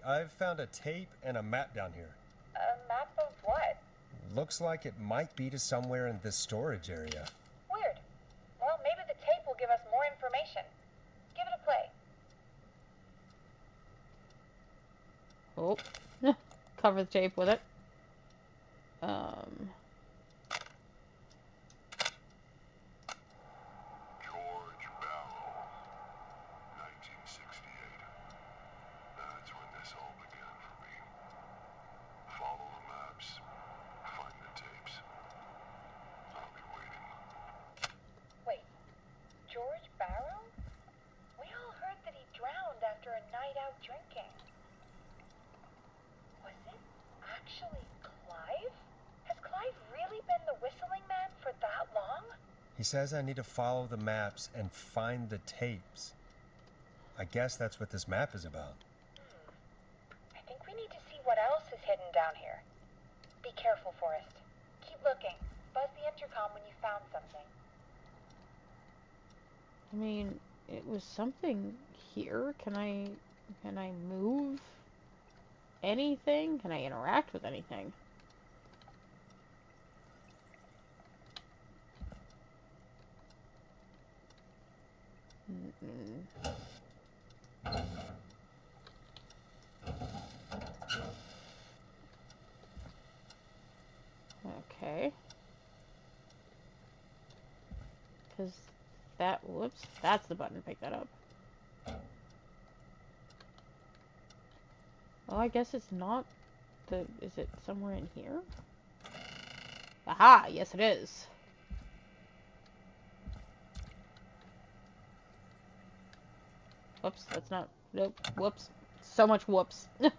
I've found a tape and a map down here. A map of what? Looks like it might be to somewhere in this storage area. Weird. Well, maybe the tape will give us more information. Give it a play. Oh. Cover the tape with it. George Barrow, 1968. That's when this all began for me. Follow the maps. Find the tapes. I'll be waiting. Wait, George Barrow? We all heard that he drowned after a night out drinking. Was it actually Clive? Has Clive really been the whistling man for that long? He says I need to follow the maps and find the tapes. I guess that's what this map is about. I think we need to see what else is hidden down here. Be careful, Forrest. Keep looking. Buzz the intercom when you found something. I mean, it was something here. Can I move anything? Can I interact with anything? Okay. Because that, whoops, that's the button to pick that up. Oh, I guess it's not the, is it somewhere in here? Aha, yes it is. Whoops, that's not, nope, whoops. So much whoops. Time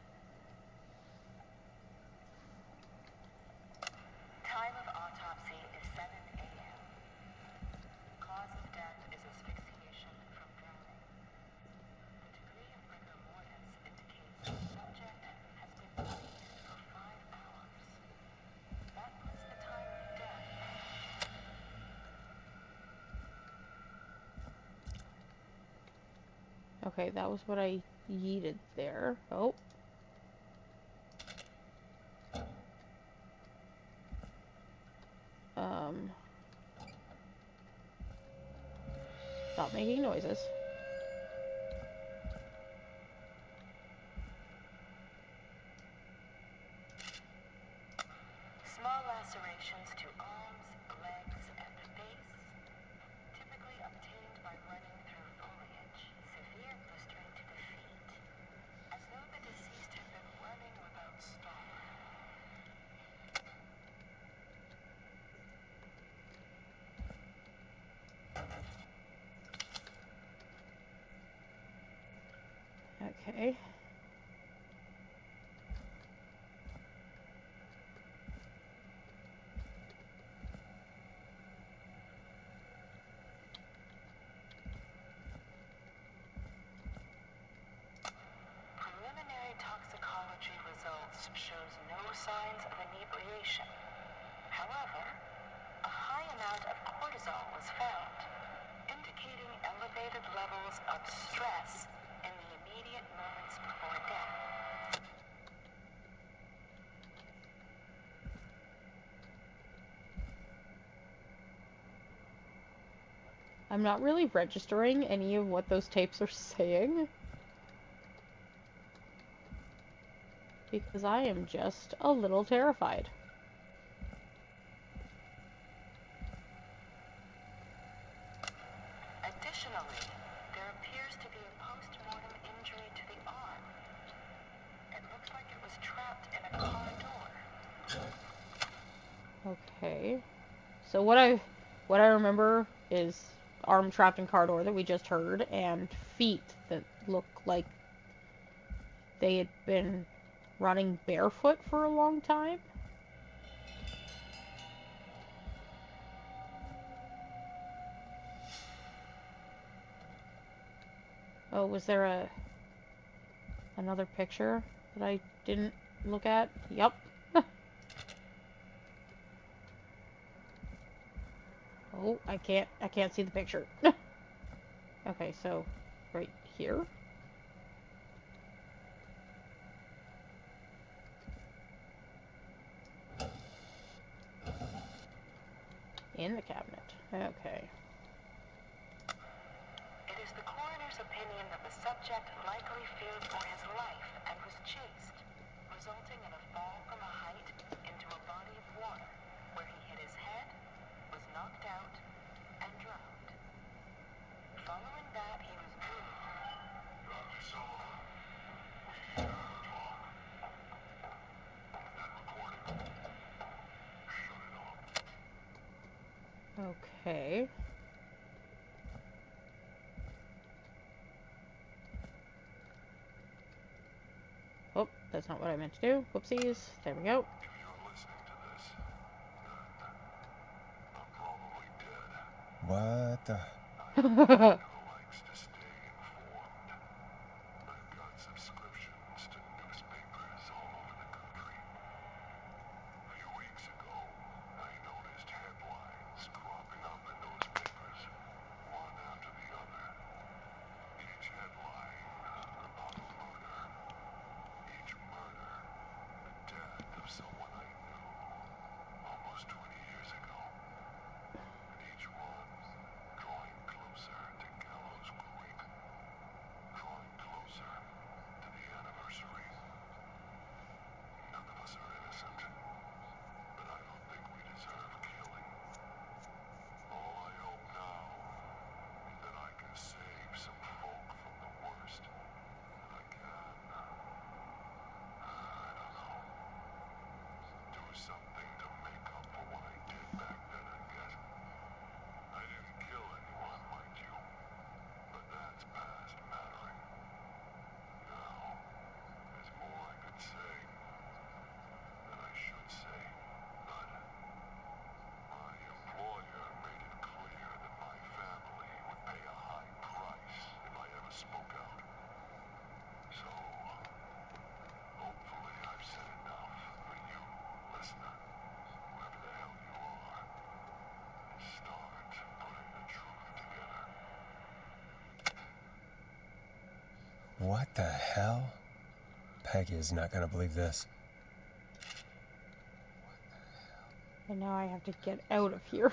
of autopsy is 7 a.m. Cause of death is asphyxiation from drowning. The degree of rigor mortis indicates the subject has been deceased for 5 hours. That puts the time of death. Okay, that was what I yeeted there. Oh. Stop making noises. Small lacerations to arms, legs, and face, typically obtained by running through foliage. Severe blistering to the feet, as though the deceased had been running without stopping. Okay. Preliminary toxicology results shows no signs of inebriation. However, a high amount of cortisol was found, indicating elevated levels of stress in the immediate moments before death. I'm not really registering any of what those tapes are saying. Because I am just a little terrified. Additionally, there appears to be a post-mortem injury to the arm. It looks like it was trapped in a car door. Okay. So what I remember is arm trapped in car door that we just heard, and feet that look like they had been running barefoot for a long time. Oh, was there another picture that I didn't look at? Yup. Oh, I can't see the picture. Okay, so right here. in the cabinet. Okay. It is the coroner's opinion that the subject likely feared for his life and was chased, resulting in a fall from a height into a body of water, where he hit his head, was knocked out, and drowned. Following that, he was moved. Dr. Sullivan, we need to talk. That recording. Shut it off. Okay. Oh, that's not what I meant to do. Whoopsies. There we go. If you're listening to this, I'm probably dead. What the? Who likes to stay informed. I've got subscriptions to newspapers all over the country. A few weeks ago, I noticed headlines cropping up in those papers, one after the other. Each headline about a murder. Each murder, the death of someone I knew almost 20 years ago. And each one drawing closer to Gallows Creek, drawing closer to the anniversary. None of us are innocent, but I don't think we deserve killing. All I hope now is that I can save some folk from the worst that I can. I don't know. Do something to make up for what I did back then, I guess. I didn't kill anyone, mind you, but that's past mattering. Now, there's more I could say than I should say, but my employer made it clear that my family would pay a high price if I ever spoke out. So, hopefully I've said enough for you, listener, whoever the hell you are, to start putting the truth together. What the hell? Peggy is not gonna believe this. And now I have to get out of here.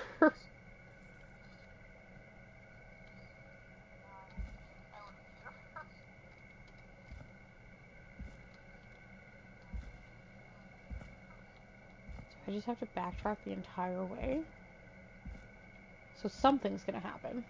I just have to backtrack the entire way. So something's gonna happen.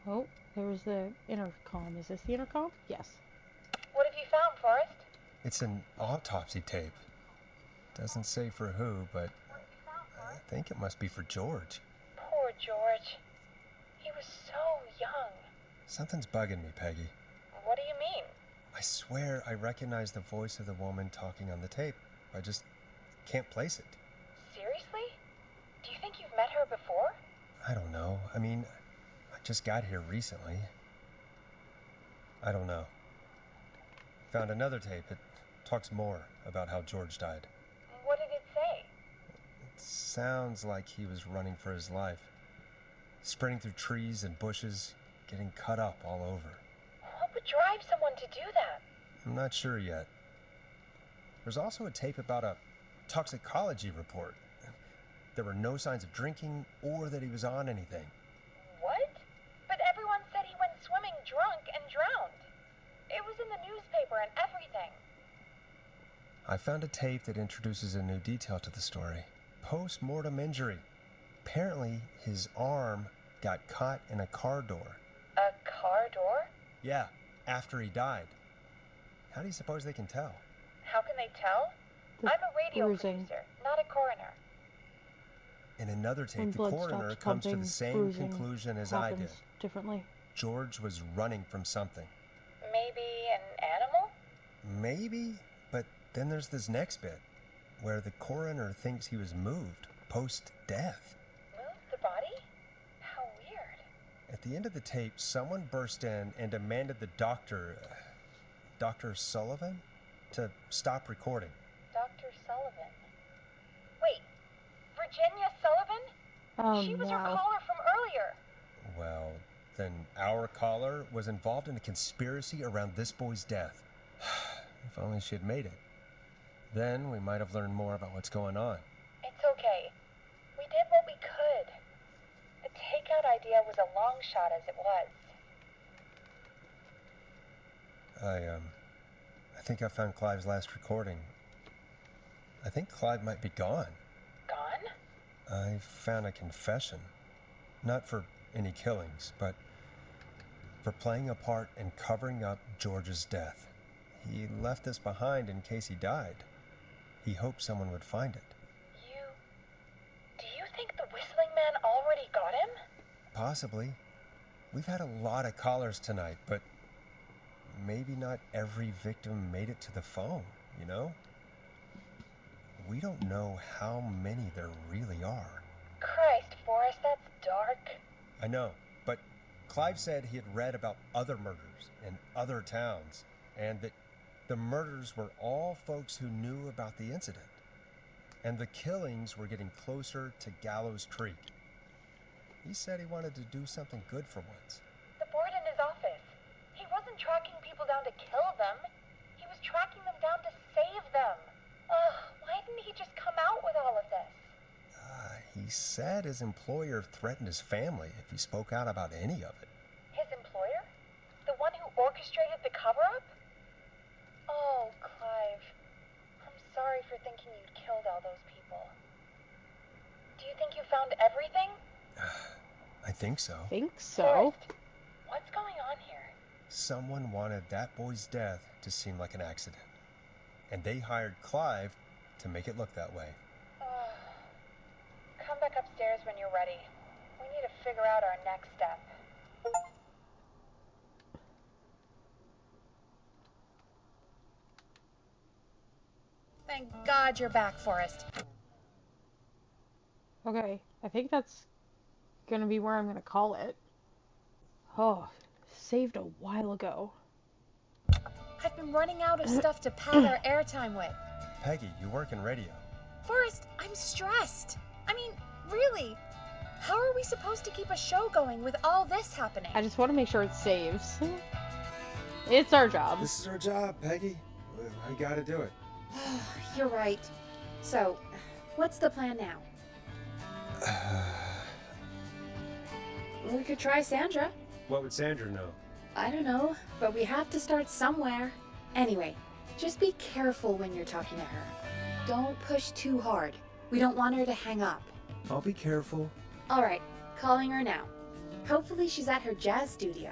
Oh, there was the intercom. Is this the intercom? Yes. What have you found, Forrest? It's an autopsy tape. Doesn't say for who, but I think it must be for George. Poor George. He was so young. Something's bugging me, Peggy. What do you mean? I swear I recognize the voice of the woman talking on the tape. I just can't place it. Seriously? Do you think you've met her before? I don't know. I mean, I just got here recently. I don't know. Found another tape. It talks more about how George died. What did it say? It sounds like he was running for his life. Sprinting through trees and bushes, getting cut up all over. What would drive someone to do that? I'm not sure yet. There's also a tape about a toxicology report. There were no signs of drinking or that he was on anything. What? But everyone said he went swimming drunk and drowned. It was in the newspaper and everything. I found a tape that introduces a new detail to the story. Post-mortem injury. Apparently, his arm got caught in a car door. A car door? Yeah, after he died. How do you suppose they can tell? How can they tell? The I'm a radio bruising. producer, not a coroner. In another tape, When the blood coroner stops comes to pumping, the same bruising conclusion as I did. happens differently. George was running from something. Maybe an animal? Maybe, but then there's this next bit, where the coroner thinks he was moved post-death. Moved the body? How weird. At the end of the tape, someone burst in and demanded the doctor, Dr. Sullivan, to stop recording. Dr. Sullivan. Wait, Virginia Sullivan? Oh She was your no. caller from earlier. Well, then our caller was involved in a conspiracy around this boy's death. If only she had made it. Then we might have learned more about what's going on. It's okay. We did what we could. The takeout idea was a long shot as it was. I think I found Clive's last recording. I think Clive might be gone. Gone? I found a confession. Not for any killings, but for playing a part in covering up George's death. He left this behind in case he died. He hoped someone would find it. Do you think the Whistling Man already got him? Possibly. We've had a lot of callers tonight, but maybe not every victim made it to the phone, you know? We don't know how many there really are. Christ, Forrest, that's dark. I know, but Clive said he had read about other murders in other towns, and that the murders were all folks who knew about the incident. And the killings were getting closer to Gallows Creek. He said he wanted to do something good for once. The board in his office. He wasn't tracking people down to kill them. He was tracking them down to save them. Ugh, why didn't he just come out with all of this? He said his employer threatened his family if he spoke out about any of it. His employer? The one who orchestrated the cover-up? Oh, Clive. I'm sorry for thinking you'd killed all those people. Do you think you found everything? I think so. Think so. Forrest, what's going on here? Someone wanted that boy's death to seem like an accident. And they hired Clive to make it look that way. Come back upstairs when you're ready. We need to figure out our next step. Thank God you're back, Forrest. Okay, I think that's gonna be where I'm gonna call it. Oh, saved a while ago. I've been running out of stuff to pad our airtime with. Peggy, you work in radio. Forrest, I'm stressed. I mean, really, how are we supposed to keep a show going with all this happening? I just want to make sure it saves. It's our job. This is our job, Peggy. We gotta do it. You're right. So, what's the plan now? We could try Sandra. What would Sandra know? I don't know, but we have to start somewhere. Anyway, just be careful when you're talking to her. Don't push too hard. We don't want her to hang up. I'll be careful. All right, calling her now. Hopefully she's at her jazz studio.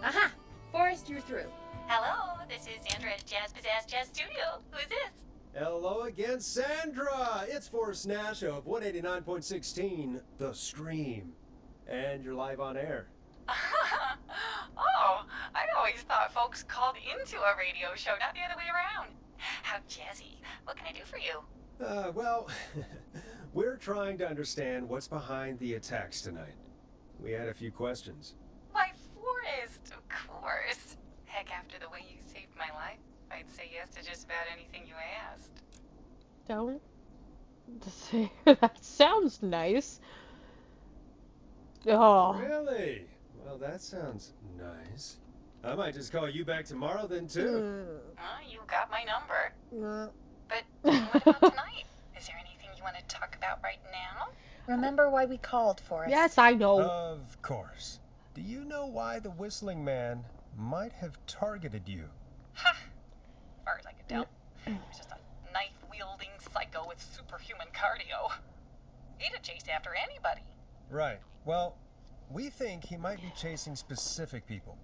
Aha! Forrest, you're through. Hello, this is Sandra at Jazz Pizzazz Jazz Studio. Who's this? Hello again, Sandra! It's Forrest Nash of 189.16, The Stream. And you're live on air. Oh, I always thought folks called into a radio show, not the other way around. How jazzy. What can I do for you? Well, we're trying to understand what's behind the attacks tonight. We had a few questions. Why, Forrest, of course. Heck, after the way you saved my life, I'd say yes to just about anything you asked. Don't say that sounds nice. Oh. Really? Well, that sounds nice. I might just call you back tomorrow then, too. You got my number. Mm. But what about tonight? Is there anything you want to talk about right now? Remember why we called, Forrest? Yes, I know. Of course. Do you know why the Whistling Man might have targeted you? Ha! As far as I could tell, he was just a knife-wielding psycho with superhuman cardio. He'd have chased after anybody. Right. Well, we think he might be chasing specific people.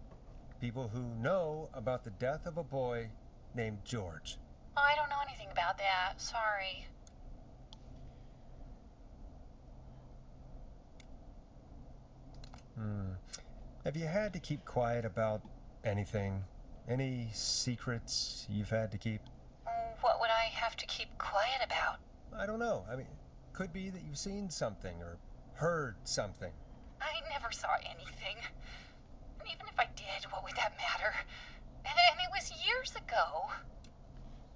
People who know about the death of a boy named George. I don't know anything about that. Sorry. Have you had to keep quiet about anything? Any secrets you've had to keep? What would I have to keep quiet about? I don't know. I mean, could be that you've seen something or heard something. I never saw anything. And even if I did, what would that matter? And it was years ago.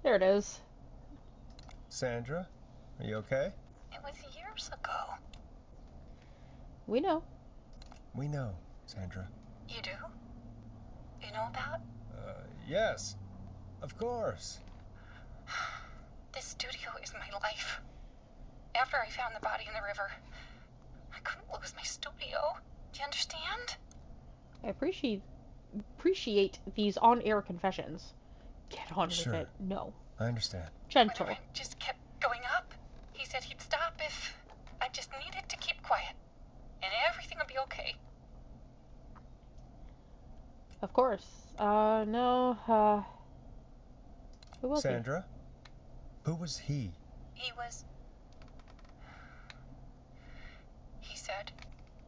There it is. Sandra, are you okay? It was years ago. We know. We know, Sandra. You do? You know about? Yes. Of course. This studio is my life. After I found the body in the river, I couldn't lose my studio. Do you understand? I appreciate these on-air confessions. Get on Sure. with it. No. I understand. Gentle. When it just kept going up, he said he'd stop if I just needed to keep quiet. And everything would be okay. Of course. No, who was Sandra? Who was he? He said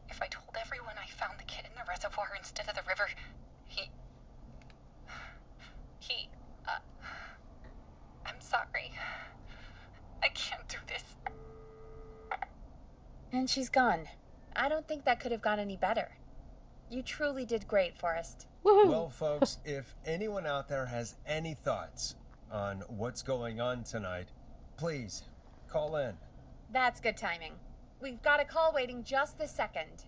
if I told everyone I found the kid in the reservoir instead of the river, I'm sorry. I can't do this. And she's gone. I don't think that could have gone any better. You truly did great, Forrest. he? Woohoo! Well, folks, if anyone out there has any thoughts on what's going on tonight, please call in. That's good timing. We've got a call waiting just this second.